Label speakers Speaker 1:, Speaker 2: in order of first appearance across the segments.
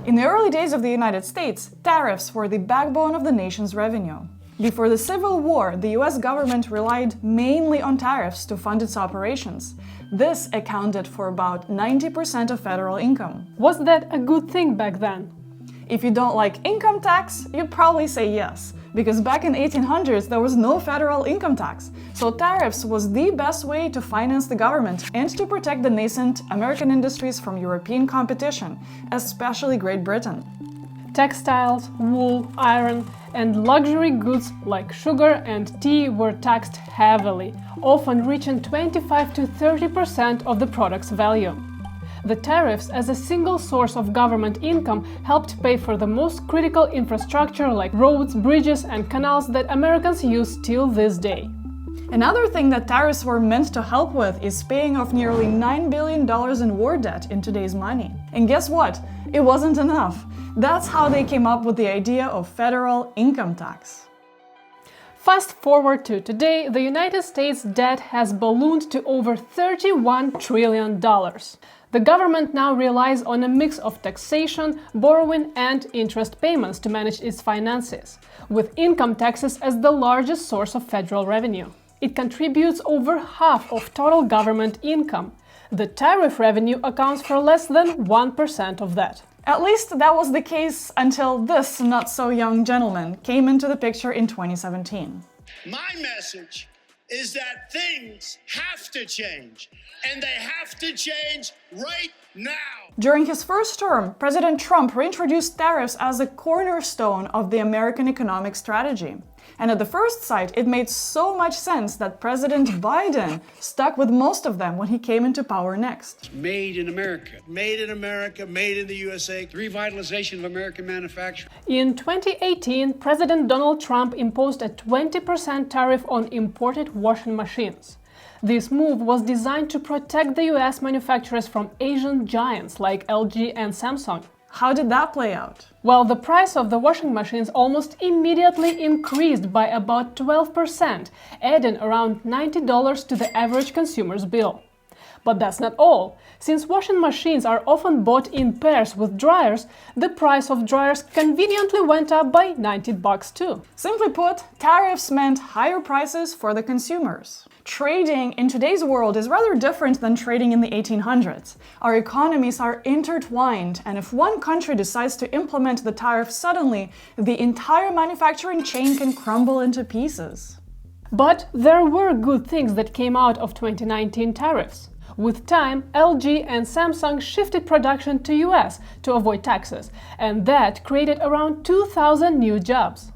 Speaker 1: In the early days of the United States, tariffs were the backbone of the nation's revenue. Before the Civil War, the US government relied mainly on tariffs to fund its operations. This accounted for about 90% of federal income.
Speaker 2: Was that a good thing back then?
Speaker 1: If you don't like income tax, you'd probably say yes, because back in 1800s there was no federal income tax. So tariffs was the best way to finance the government and to protect the nascent American industries from European competition, especially Great Britain.
Speaker 2: Textiles, wool, iron, and luxury goods like sugar and tea were taxed heavily, often reaching 25 to 30% of the product's value. The tariffs, as a single source of government income, helped pay for the most critical infrastructure like roads, bridges, and canals that Americans use till this day.
Speaker 1: Another thing that tariffs were meant to help with is paying off nearly $9 billion in war debt in today's money. And guess what? It wasn't enough. That's how they came up with the idea of federal income tax.
Speaker 2: Fast forward to today, the United States debt has ballooned to over $31 trillion. The government now relies on a mix of taxation, borrowing, and interest payments to manage its finances, with income taxes as the largest source of federal revenue. It contributes over half of total government income. The tariff revenue accounts for less than 1% of that.
Speaker 1: At least that was the case until this not-so-young gentleman came into the picture in 2017.
Speaker 3: My message is that things have to change, and they have to change right now.
Speaker 1: During his first term, President Trump reintroduced tariffs as a cornerstone of the American economic strategy. And at the first sight, it made so much sense that President Biden stuck with most of them when he came into power next.
Speaker 4: Made in America.
Speaker 3: Made in America, made in the USA.
Speaker 4: The revitalization of American manufacturing.
Speaker 2: In 2018, President Donald Trump imposed a 20% tariff on imported washing machines. This move was designed to protect the US manufacturers from Asian giants like LG and Samsung.
Speaker 1: How did that play out?
Speaker 2: Well, the price of the washing machines almost immediately increased by about 12%, adding around $90 to the average consumer's bill. But that's not all. Since washing machines are often bought in pairs with dryers, the price of dryers conveniently went up by $90 too.
Speaker 1: Simply put, tariffs meant higher prices for the consumers. Trading in today's world is rather different than trading in the 1800s. Our economies are intertwined, and if one country decides to implement the tariff suddenly, the entire manufacturing chain can crumble into pieces.
Speaker 2: But there were good things that came out of 2019 tariffs. With time, LG and Samsung shifted production to US to avoid taxes, and that created around 2,000 new jobs.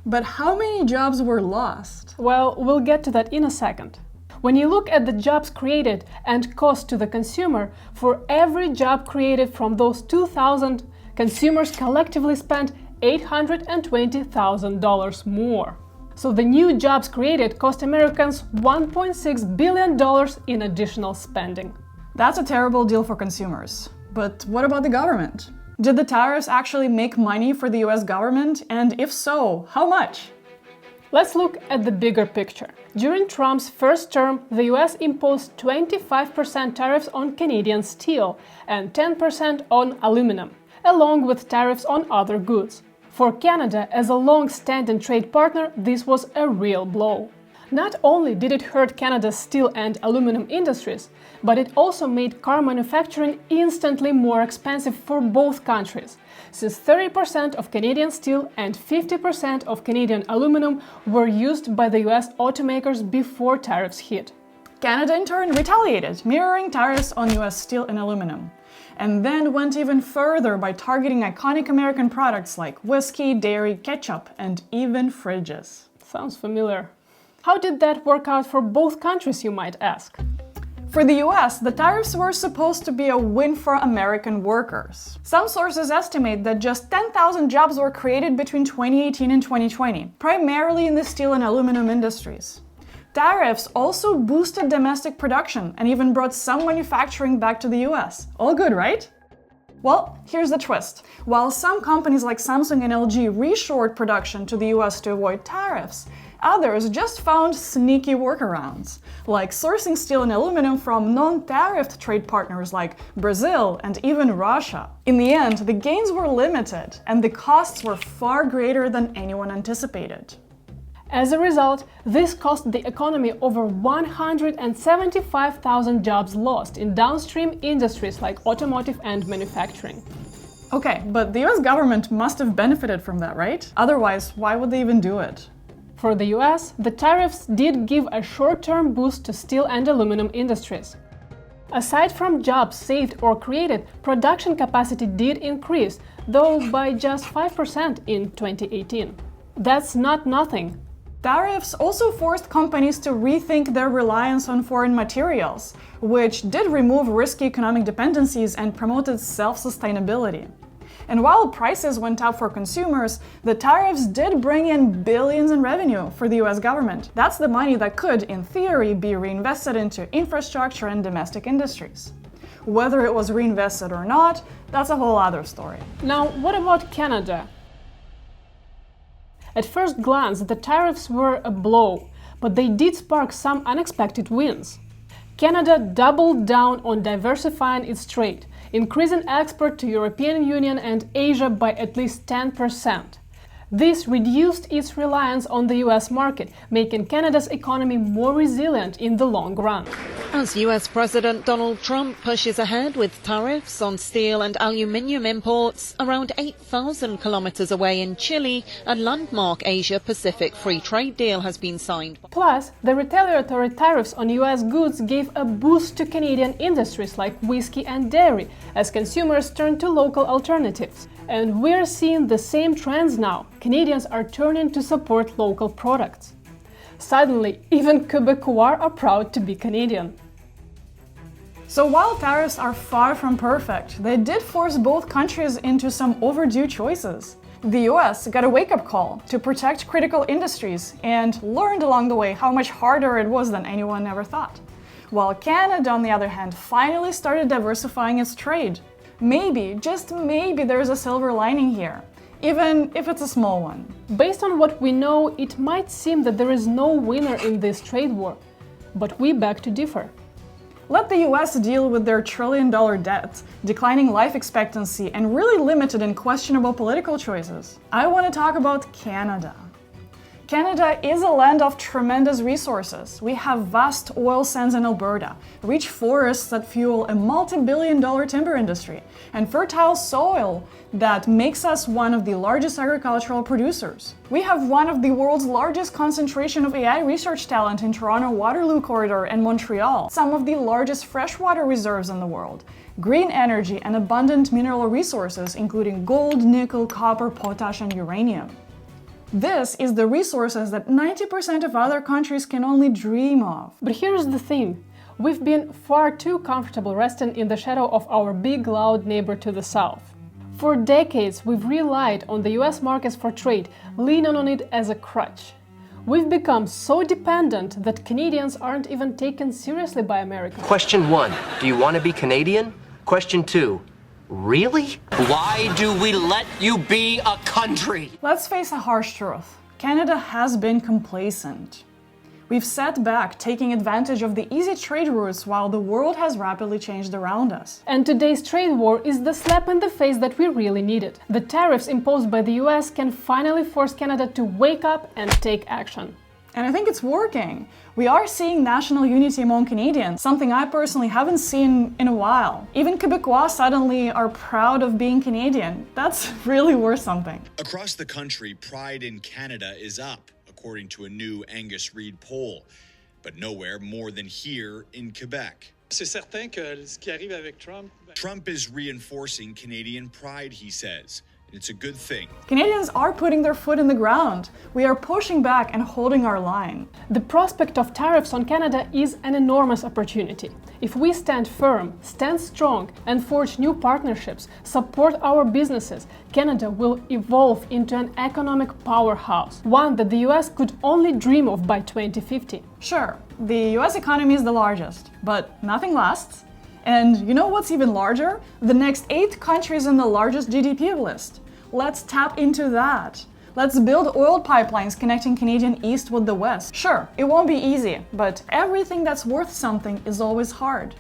Speaker 1: But how many jobs were lost?
Speaker 2: Well, we'll get to that in a second. When you look at the jobs created and cost to the consumer, for every job created from those 2,000, consumers collectively spent $820,000 more. So the new jobs created cost Americans $1.6 billion in additional spending.
Speaker 1: That's a terrible deal for consumers. But what about the government? Did the tariffs actually make money for the US government? And if so, how much?
Speaker 2: Let's look at the bigger picture. During Trump's first term, the US imposed 25% tariffs on Canadian steel and 10% on aluminum, along with tariffs on other goods. For Canada, as a long-standing trade partner, this was a real blow. Not only did it hurt Canada's steel and aluminum industries, but it also made car manufacturing instantly more expensive for both countries, since 30% of Canadian steel and 50% of Canadian aluminum were used by the US automakers before tariffs hit.
Speaker 1: Canada in turn retaliated, mirroring tariffs on US steel and aluminum, and then went even further by targeting iconic American products like whiskey, dairy, ketchup, and even fridges.
Speaker 2: Sounds familiar. How did that work out for both countries, you might ask?
Speaker 1: For the US, the tariffs were supposed to be a win for American workers. Some sources estimate that just 10,000 jobs were created between 2018 and 2020, primarily in the steel and aluminum industries. Tariffs also boosted domestic production and even brought some manufacturing back to the US. All good, right? Well, here's the twist. While some companies like Samsung and LG reshored production to the US to avoid tariffs, Others just found sneaky workarounds, like sourcing steel and aluminum from non-tariffed trade partners like Brazil and even Russia. In the end, the gains were limited, and the costs were far greater than anyone anticipated.
Speaker 2: As a result, this cost the economy over 175,000 jobs lost in downstream industries like automotive and manufacturing.
Speaker 1: Okay, but the US government must have benefited from that, right? Otherwise, why would they even do it?
Speaker 2: For the US, the tariffs did give a short-term boost to steel and aluminum industries. Aside from jobs saved or created, production capacity did increase, though by just 5% in 2018. That's not nothing.
Speaker 1: Tariffs also forced companies to rethink their reliance on foreign materials, which did remove risky economic dependencies and promoted self-sustainability. And while prices went up for consumers, the tariffs did bring in billions in revenue for the US government. That's the money that could, in theory, be reinvested into infrastructure and domestic industries. Whether it was reinvested or not, that's a whole other story.
Speaker 2: Now, what about Canada? At first glance, the tariffs were a blow, but they did spark some unexpected wins. Canada doubled down on diversifying its trade, increasing export to European Union and Asia by at least 10%. This reduced its reliance on the US market, making Canada's economy more resilient in the long run.
Speaker 5: As US President Donald Trump pushes ahead with tariffs on steel and aluminium imports, around 8,000 kilometers away in Chile, a landmark Asia-Pacific free trade deal has been signed.
Speaker 2: Plus, the retaliatory tariffs on US goods gave a boost to Canadian industries like whiskey and dairy, as consumers turned to local alternatives. And we're seeing the same trends now. Canadians are turning to support local products. Suddenly, even Quebecois are proud to be Canadian.
Speaker 1: So while tariffs are far from perfect, they did force both countries into some overdue choices. The US got a wake-up call to protect critical industries and learned along the way how much harder it was than anyone ever thought. While Canada, on the other hand, finally started diversifying its trade. Maybe, just maybe, there's a silver lining here, even if it's a small one.
Speaker 2: Based on what we know, it might seem that there is no winner in this trade war, but we beg to differ.
Speaker 1: Let the US deal with their trillion-dollar debt, declining life expectancy, and really limited and questionable political choices. I want to talk about Canada. Canada is a land of tremendous resources. We have vast oil sands in Alberta, rich forests that fuel a multi-billion-dollar timber industry, and fertile soil that makes us one of the largest agricultural producers. We have one of the world's largest concentration of AI research talent in Toronto-Waterloo Corridor and Montreal, some of the largest freshwater reserves in the world, green energy, and abundant mineral resources including gold, nickel, copper, potash, and uranium. This is the resources that 90% of other countries can only dream of.
Speaker 2: But here's the thing. We've been far too comfortable resting in the shadow of our big, loud neighbor to the south. For decades, we've relied on the US markets for trade, leaning on it as a crutch. We've become so dependent that Canadians aren't even taken seriously by Americans.
Speaker 6: Question 1. Do you want to be Canadian? Question 2. Really?
Speaker 7: Why do we let you be a country?
Speaker 1: Let's face a harsh truth. Canada has been complacent. We've sat back, taking advantage of the easy trade routes while the world has rapidly changed around us.
Speaker 2: And today's trade war is the slap in the face that we really needed. The tariffs imposed by the US can finally force Canada to wake up and take action.
Speaker 1: And I think it's working. We are seeing national unity among Canadians, something I personally haven't seen in a while. Even Quebecois suddenly are proud of being Canadian. That's really worth something.
Speaker 8: Across the country, pride in Canada is up, according to a new Angus Reid poll, but nowhere more than here in Quebec.
Speaker 4: C'est certain que ce qui arrive avec Trump.
Speaker 8: Trump is reinforcing Canadian pride, he says. It's a good thing.
Speaker 1: Canadians are putting their foot in the ground. We are pushing back and holding our line.
Speaker 2: The prospect of tariffs on Canada is an enormous opportunity. If we stand firm, stand strong, and forge new partnerships, support our businesses, Canada will evolve into an economic powerhouse, one that the US could only dream of by 2050.
Speaker 1: Sure, the US economy is the largest, but nothing lasts. And you know what's even larger? The next 8 countries in the largest GDP list. Let's tap into that. Let's build oil pipelines connecting Canadian East with the West. Sure, it won't be easy, but everything that's worth something is always hard.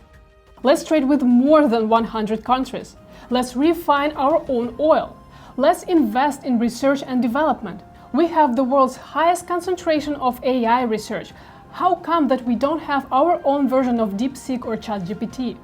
Speaker 2: Let's trade with more than 100 countries. Let's refine our own oil. Let's invest in research and development. We have the world's highest concentration of AI research. How come that we don't have our own version of DeepSeek or ChatGPT?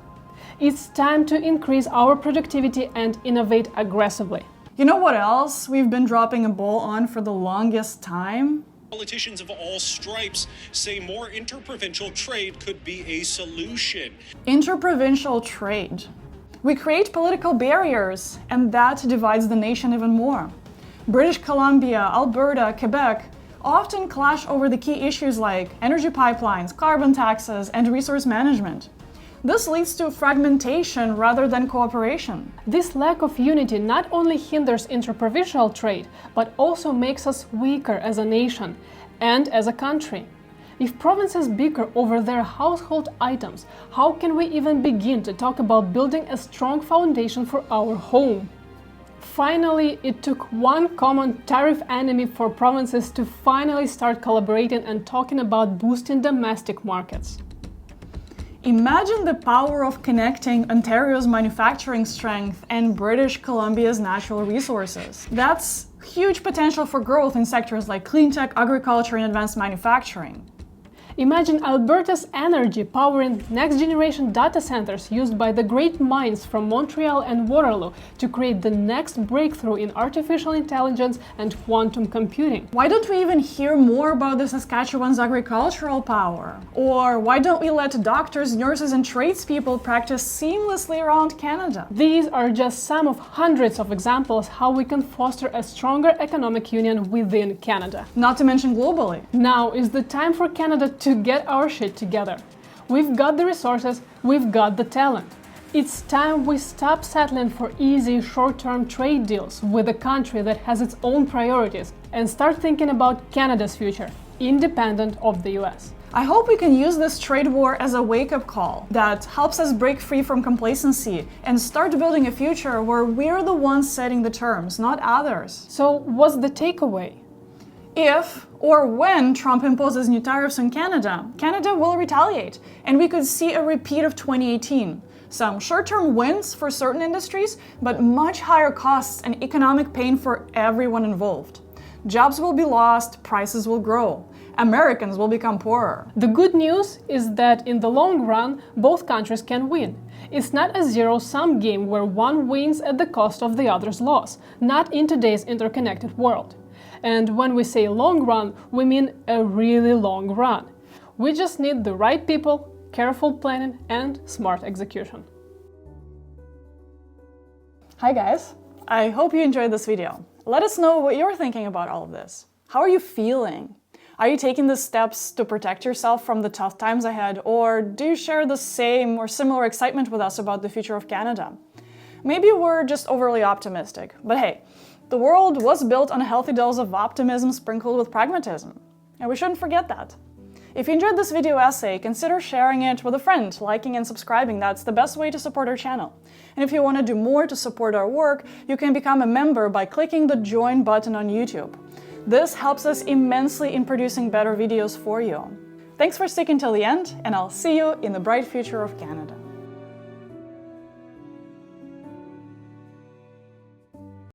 Speaker 2: It's time to increase our productivity and innovate aggressively.
Speaker 1: You know what else we've been dropping a ball on for the longest time?
Speaker 9: Politicians of all stripes say more interprovincial trade could be a solution.
Speaker 1: Interprovincial trade. We create political barriers, and that divides the nation even more. British Columbia, Alberta, Quebec often clash over the key issues like energy pipelines, carbon taxes, and resource management. This leads to fragmentation rather than cooperation.
Speaker 2: This lack of unity not only hinders interprovincial trade, but also makes us weaker as a nation and as a country. If provinces bicker over their household items, how can we even begin to talk about building a strong foundation for our home? Finally, it took one common tariff enemy for provinces to finally start collaborating and talking about boosting domestic markets.
Speaker 1: Imagine the power of connecting Ontario's manufacturing strength and British Columbia's natural resources. That's huge potential for growth in sectors like clean tech, agriculture, and advanced manufacturing.
Speaker 2: Imagine Alberta's energy powering next-generation data centers used by the great minds from Montreal and Waterloo to create the next breakthrough in artificial intelligence and quantum computing.
Speaker 1: Why don't we even hear more about the Saskatchewan's agricultural power? Or why don't we let doctors, nurses, and tradespeople practice seamlessly around Canada?
Speaker 2: These are just some of hundreds of examples how we can foster a stronger economic union within Canada.
Speaker 1: Not to mention globally.
Speaker 2: Now is the time for Canada to get our shit together. We've got the resources, we've got the talent. It's time we stop settling for easy, short-term trade deals with a country that has its own priorities and start thinking about Canada's future, independent of the US.
Speaker 1: I hope we can use this trade war as a wake-up call that helps us break free from complacency and start building a future where we're the ones setting the terms, not others.
Speaker 2: So what's the takeaway?
Speaker 1: If or when Trump imposes new tariffs on Canada, Canada will retaliate, and we could see a repeat of 2018. Some short-term wins for certain industries, but much higher costs and economic pain for everyone involved. Jobs will be lost, prices will grow. Americans will become poorer.
Speaker 2: The good news is that in the long run, both countries can win. It's not a zero-sum game where one wins at the cost of the other's loss, not in today's interconnected world. And when we say long run, we mean a really long run. We just need the right people, careful planning, and smart execution.
Speaker 1: Hi guys, I hope you enjoyed this video. Let us know what you're thinking about all of this. How are you feeling? Are you taking the steps to protect yourself from the tough times ahead, or do you share the same or similar excitement with us about the future of Canada? Maybe we're just overly optimistic, but hey, the world was built on a healthy dose of optimism sprinkled with pragmatism, and we shouldn't forget that. If you enjoyed this video essay, consider sharing it with a friend, liking and subscribing. That's the best way to support our channel. And if you want to do more to support our work, you can become a member by clicking the Join button on YouTube. This helps us immensely in producing better videos for you. Thanks for sticking till the end, and I'll see you in the bright future of Canada.